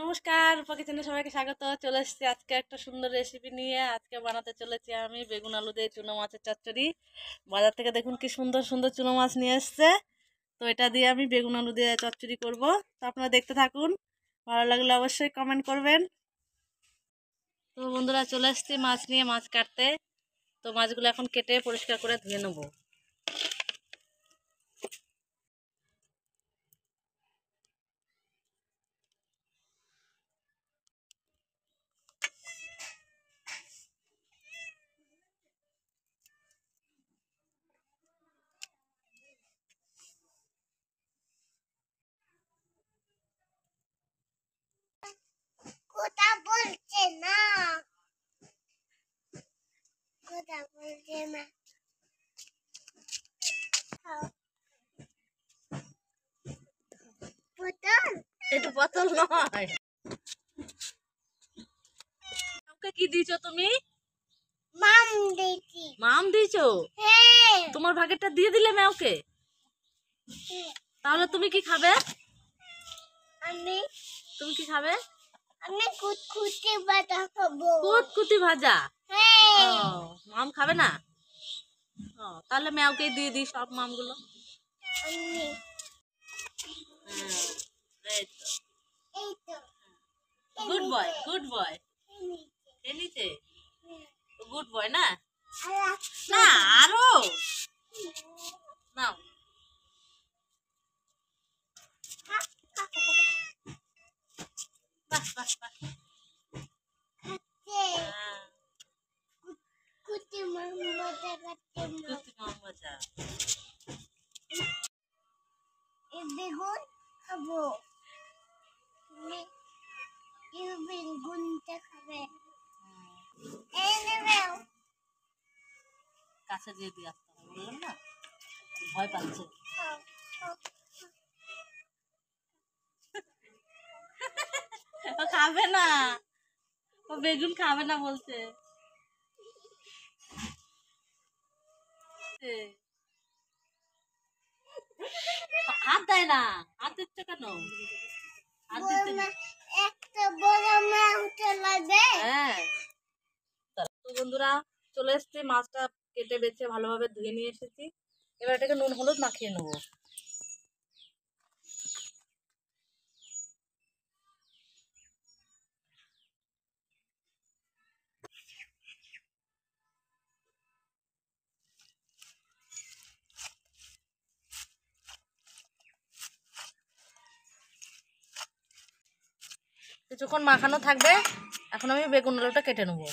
নমস্কার, কিচেনে সবাইকে স্বাগত। চলে এসেছি আজকে একটা সুন্দর রেসিপি নিয়ে। আজকে বানাতে চলেছি আমি বেগুন আলু দিয়ে চুনো মাছের চচ্চড়ি। বাজার থেকে দেখুন কি সুন্দর সুন্দর চুনো মাছ নিয়ে এসছে। তো এটা দিয়ে আমি বেগুন আলু দিয়ে চচ্চড়ি করব। তো আপনারা দেখতে থাকুন, ভালো লাগলে অবশ্যই কমেন্ট করবেন। তো বন্ধুরা, চলে এসেছি মাছ নিয়ে, মাছ কাটতে। তো মাছগুলো এখন কেটে পরিষ্কার করে ধুয়ে নেবো। কথা বলছে না, কথা বলছে না। পটল, এটা পটল নয়। ওকে কি দিয়েছো তুমি? মাম দেখি। মাম দিয়েছো? হ্যাঁ, তোমার ভাগেরটা দিয়ে দিলে ম্যাওকে? তাহলে তুমি কি খাবে? আমি তুমি কি খাবে? আমি কুটকুটি বাটা খাবো। কুটকুটি ভাজা? হ্যাঁ, মাম খাবে না? তাহলে ম্যাওকে দিয়ে দিই সব মামগুলো। আমি এই তো, এই তো গুড বয়, গুড বয়। এনিতে গুড বয় না? না, আরো নাও। বাহ বাহ বাহ। কুটি মাম মজা করতে। কুটি মাম ভাজা। এই বেগুন খাবো। তুমি এই বেগুনটা খাবে। এই নেবেও। কাছে দিয়ে দিয়ে আসতে হবে, বললাম না? ভয় পাচ্ছে। ও খাবে না, ও বেগুন খাবে না বলছে। হাত দেয় না, হাত দিচ্ছে কেন? হাত দিতে একটা বড় মাছ লাগবে। হ্যাঁ। তো বন্ধুরা, চলে এসেছি, মাছটা কেটে বেছে ভালোভাবে ধুয়ে নিয়ে এসেছি। এবার এটাকে নুন হলুদ মাখিয়ে নেবো। কিছুক্ষণ মাখানো থাকবে। এখন আমি বেগুন আলুটা কেটে নেবো।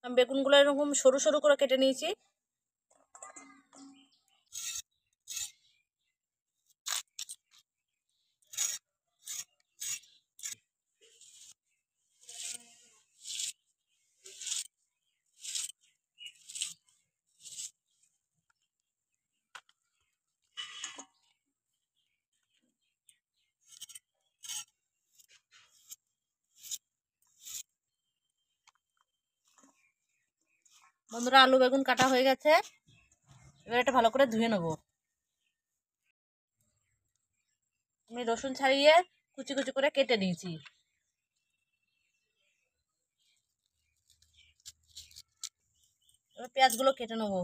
আমি বেগুনগুলো এরকম সরু সরু করে কেটে নিয়েছি। বন্ধুরা, আলু বেগুন কাটা হয়ে গেছে। এবার এটা ভালো করে ধুয়ে নেবো। আমি রসুন ছাড়িয়ে কুচি কুচি করে কেটে নিয়েছি। এবার পেঁয়াজগুলো কেটে নেবো।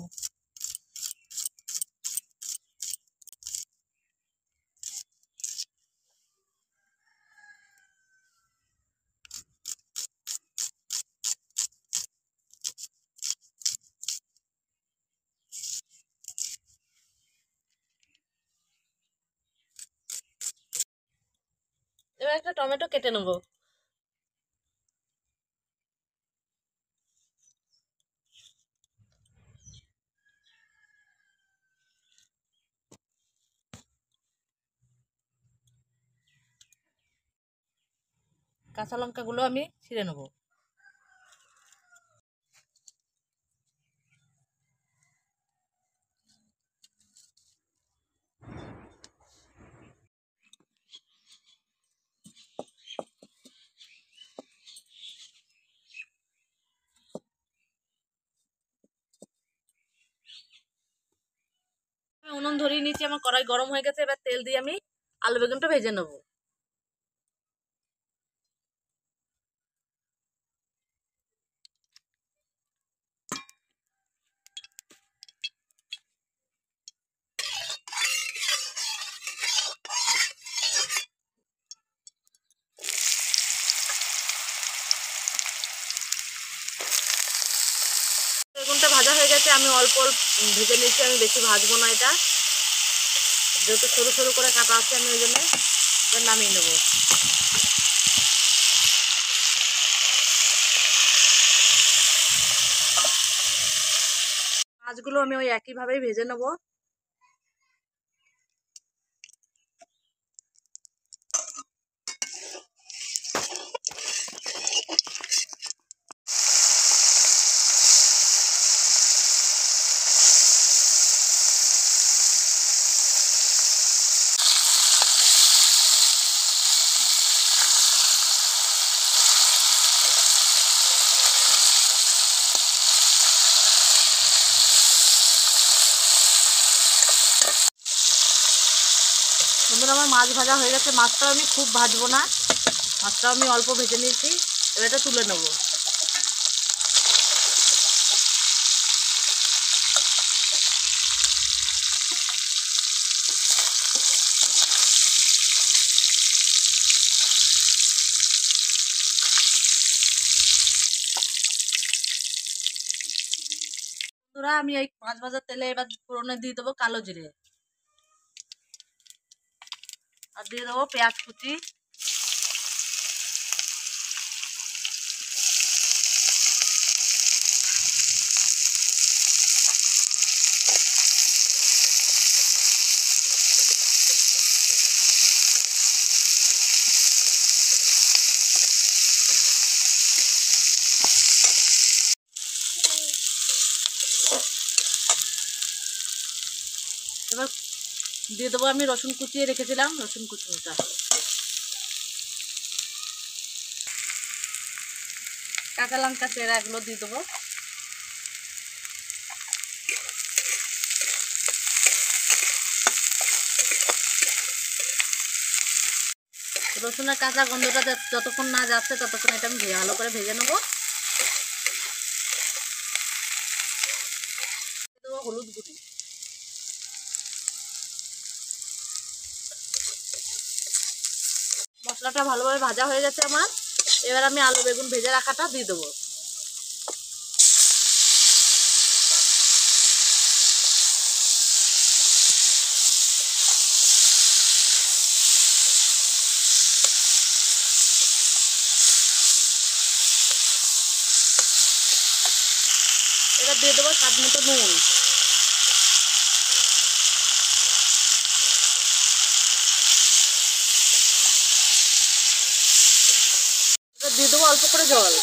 এবার একটা টমেটো কেটে নেবো। কাঁচা লঙ্কাগুলো আমি ছিঁড়ে নেবো। উনুন ধরিয়ে নিয়েছি, আমার কড়াই গরম হয়ে গেছে। এবার তেল দিয়ে আমি আলু বেগুনটা ভেজে নেবো। বেগুনটা ভাজা হয়ে গেছে, আমি অল্প অল্প ভেজে নিয়েছি, আমি বেশি ভাজবো না। এটা যেহেতু সরু সরু করে কাটা আছে, আমি ওই জন্য নামিয়ে নেবো। মাছগুলো আমি ওই একইভাবেই ভেজে নেবো। বন্ধুরা, আমার মাছ ভাজা হয়ে গেছে। মাছটাও আমি খুব ভাজবো না, মাছটাও আমি অল্প ভেজে নিয়েছি। এবার এটা তুলে নেবো। বন্ধুরা, আমি এই মাছ ভাজার তেলে এবার ফোড়নে দিয়ে দেবো কালো জিরে, আর দিয়ে দেবো পেঁয়াজ কুচি, এবার দিয়ে দেবো আমি রসুন কুচিয়ে রেখেছিলাম, রসুন কুচিটা, কাঁচা লঙ্কা চেরা, এগুলো দিয়ে দেবো। রসুনের কাঁচা গন্ধটা যতক্ষণ না যাচ্ছে ততক্ষণ এটা আমি ভালো করে ভেজে নেবো। দেবো হলুদ গুঁড়ি, মশলাটা ভালোভাবে ভাজা হয়ে গেছে আমার। এবার আমি আলু বেগুন ভেজে রাখাটা দিয়ে দেবো। এবার দিয়ে দেবো স্বাদ মতো নুন, এবার দিয়ে দেবো অল্প করে জল।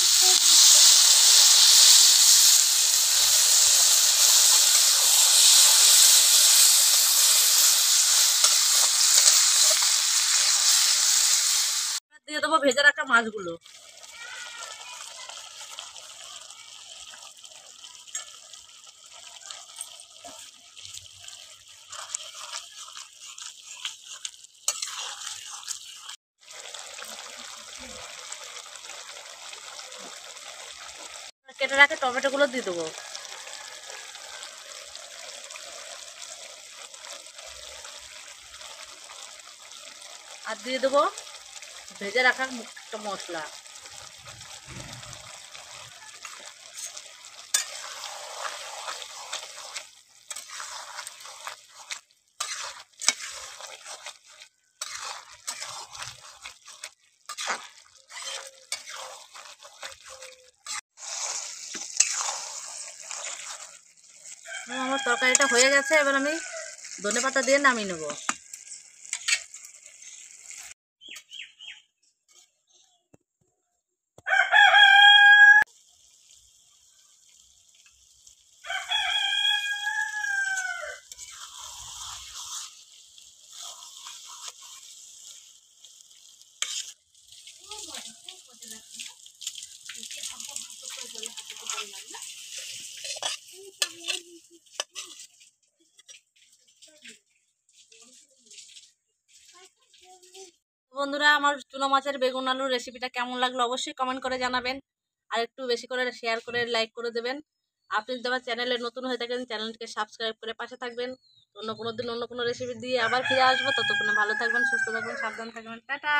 দিয়ে দেবো ভেজে রাখা মাছগুলো। কেটে রাখে টমেটোগুলো দিয়ে দেবো। আর দিয়ে দেবো ভেজে রাখা একটা মশলা। আমার তরকারিটা হয়ে গেছে, এবার আমি ধনেপাতা দিয়ে নামিয়ে নেবো। বন্ধুরা, আমার চুনো মাছের বেগুন আলুর রেসিপিটা কেমন লাগলো অবশ্যই কমেন্ট করে জানাবেন। আর একটু বেশি করে শেয়ার করে লাইক করে দেবেন। আপনি যদি আমার চ্যানেলে নতুন হয়ে থাকেন চ্যানেলটিকে সাবস্ক্রাইব করে পাশে থাকবেন। অন্য কোনো দিন অন্য কোনো রেসিপি দিয়ে আবার ফিরে আসবো। ততক্ষণে ভালো থাকবেন, সুস্থ থাকবেন, সাবধান থাকবেন। টাটা।